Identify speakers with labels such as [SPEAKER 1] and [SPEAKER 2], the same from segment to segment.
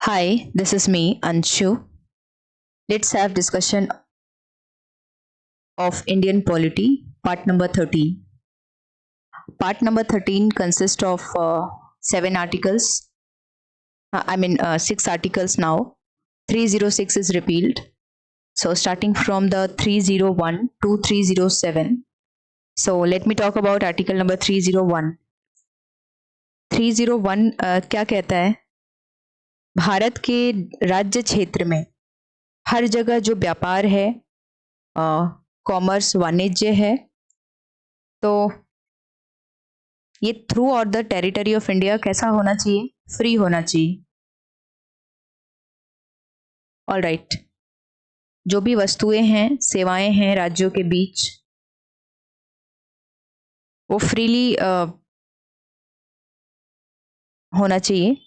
[SPEAKER 1] Hi, this is me, Anshu. Let's have discussion of Indian polity, part number 13. Part number 13 consists of 7 articles. Six articles now. 306 is repealed. So starting from the 301 to 307. So let me talk about article number 301. 301 क्या कहता है? भारत के राज्य क्षेत्र में हर जगह जो व्यापार है, कॉमर्स, वाणिज्य है, तो ये through out the territory of India कैसा होना चाहिए? फ्री होना चाहिए। ऑल राइट, जो भी वस्तुएं हैं, सेवाएं हैं राज्यों के बीच, वो फ्रीली होना चाहिए।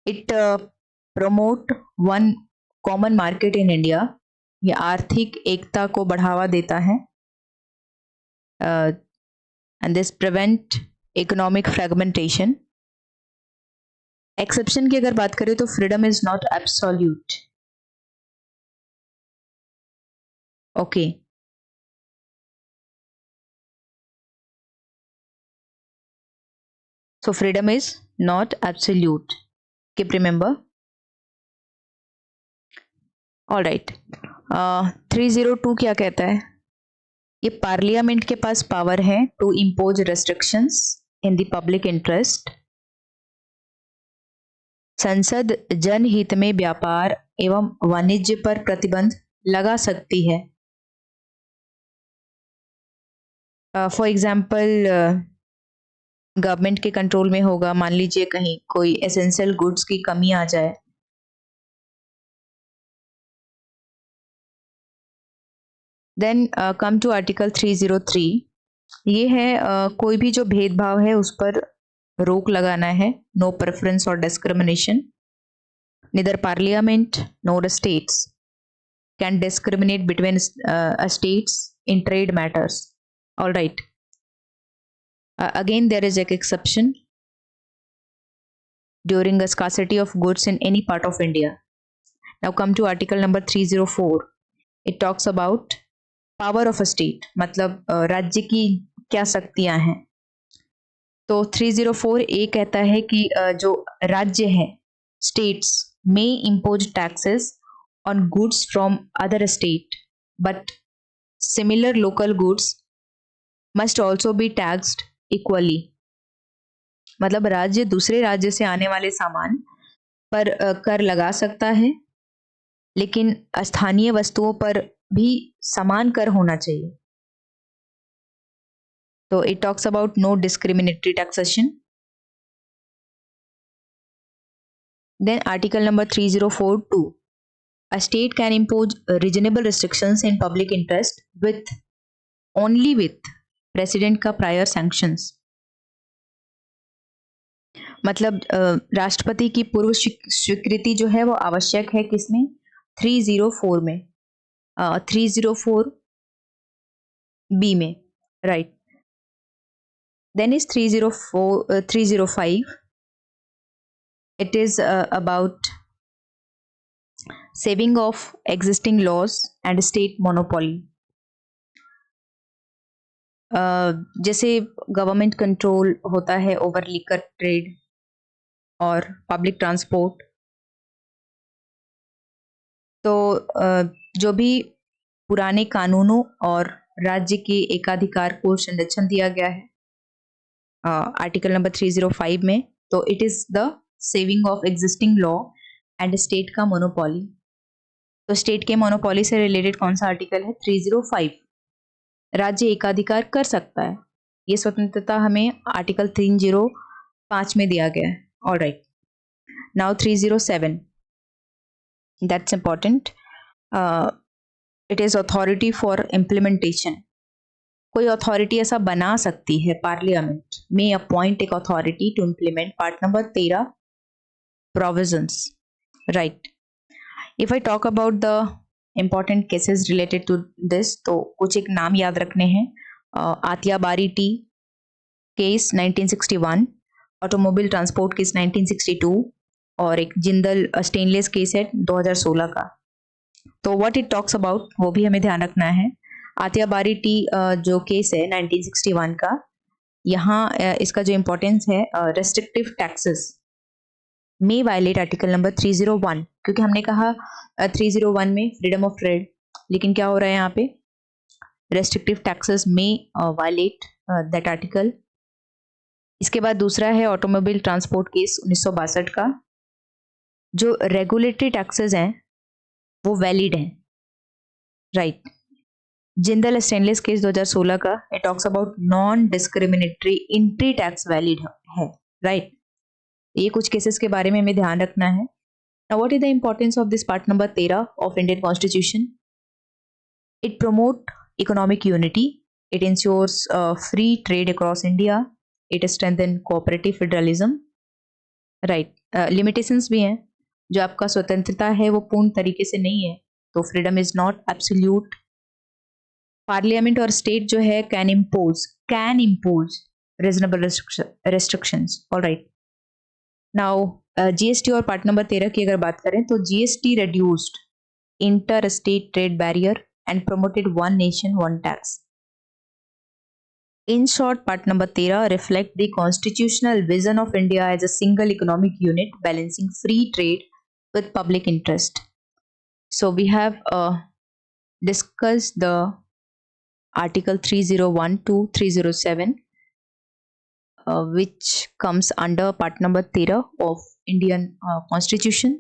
[SPEAKER 1] It promote one common market in India, ये आर्थिक एकता को बढ़ावा देता है। And this prevent economic fragmentation. Exception की अगर बात करें तो freedom is not absolute. Okay, so freedom is not absolute. Keep remember. All right. 302 क्या कहता है? ये पार्लियामेंट के पास पावर है to impose restrictions in the public interest. संसद जनहित में व्यापार एवं वाणिज्य पर प्रतिबंध लगा सकती है। फॉर एग्जाम्पल, गवर्नमेंट के कंट्रोल में होगा, मान लीजिए कहीं कोई एसेंशियल गुड्स की कमी आ जाए, देन कम टू आर्टिकल 303। ये है कोई भी जो भेदभाव है उस पर रोक लगाना है। No preference or discrimination. Neither parliament nor states can discriminate between states in trade matters. All right, again there is an exception during a scarcity of goods in any part of India. Now come to article number 304. It talks about power of a state, मतलब राज्य की क्या शक्तियां हैं। तो 304 ए कहता है कि जो राज्य है, states may impose taxes on goods from other state, but similar local goods must also be taxed equally. मतलब राज्य दूसरे राज्य से आने वाले सामान पर कर लगा सकता है, लेकिन स्थानीय वस्तुओं पर भी समान कर होना चाहिए। तो it talks about no discriminatory taxation. Then article number 3042, a state can impose reasonable restrictions in public interest with only with president का प्रायर सैंक्शंस। मतलब राष्ट्रपति की पूर्व स्वीकृति जो है वो आवश्यक है। किसमें? 304 में, 304 बी में, right. Then is 305, it is about saving of existing laws and state monopoly. जैसे गवर्नमेंट कंट्रोल होता है ओवर लिकर ट्रेड और पब्लिक ट्रांसपोर्ट, तो जो भी पुराने कानूनों और राज्य के एकाधिकार को संरक्षण दिया गया है आर्टिकल नंबर 305 में, तो it is the saving of existing law and state का मोनोपोली। तो स्टेट के मोनोपोली से रिलेटेड कौन सा आर्टिकल है? 305। राज्य एकाधिकार कर सकता है, ये स्वतंत्रता हमें आर्टिकल 305 में दिया गया है। All right, now 307, that's important. It is authority for implementation. कोई अथॉरिटी ऐसा बना सकती है, पार्लियामेंट में अपॉइंट एक authority to implement part number 13 provisions, right. If I talk about the important cases related to this, तो कुछ एक नाम याद रखने हैं। Atiabari tea case 1961, automobile transport case 1962, और एक जिंदल स्टेनलेस केस है 2016 का। तो व्हाट इट टॉक्स अबाउट वो भी हमें ध्यान रखना है। आतियाबारी टी जो केस है 1961 का, यहाँ इसका जो इम्पोर्टेंस है, रेस्ट्रिक्टिव टैक्सेस मे वायलेट आर्टिकल नंबर 301, क्योंकि हमने कहा 301 में फ्रीडम ऑफ ट्रेड, लेकिन क्या हो रहा है यहाँ पे, रेस्ट्रिक्टिव टैक्सेस में वायलेट दैट आर्टिकल। इसके बाद दूसरा है ऑटोमोबाइल ट्रांसपोर्ट केस 1962 का। जो रेगुलेटरी टैक्सेस हैं वो वैलिड हैं, राइट। जिंदल स्टेनलेस केस 2016 का, it talks about non discriminatory entry tax valid है, राइट। ये कुछ केसेस के बारे में हमें ध्यान रखना है। Now what is the importance of this part number 13 of Indian Constitution? It promotes economic unity, it ensures free trade across India, it strengthens cooperative federalism, right. Limitations भी हैं, जो आपका स्वतंत्रता है वो पूर्ण तरीके से नहीं है, तो freedom is not absolute. Parliament और स्टेट जो है can impose reasonable restrictions, alright. Now GST और पार्ट नंबर 13 की अगर बात करें तो GST reduced inter state trade barrier and promoted one nation one tax. In short, part number 13 reflect the constitutional vision of India as a single economic unit balancing free trade with public interest. So we have discussed the article 301 to 307 which comes under part number 13 of Indian Constitution.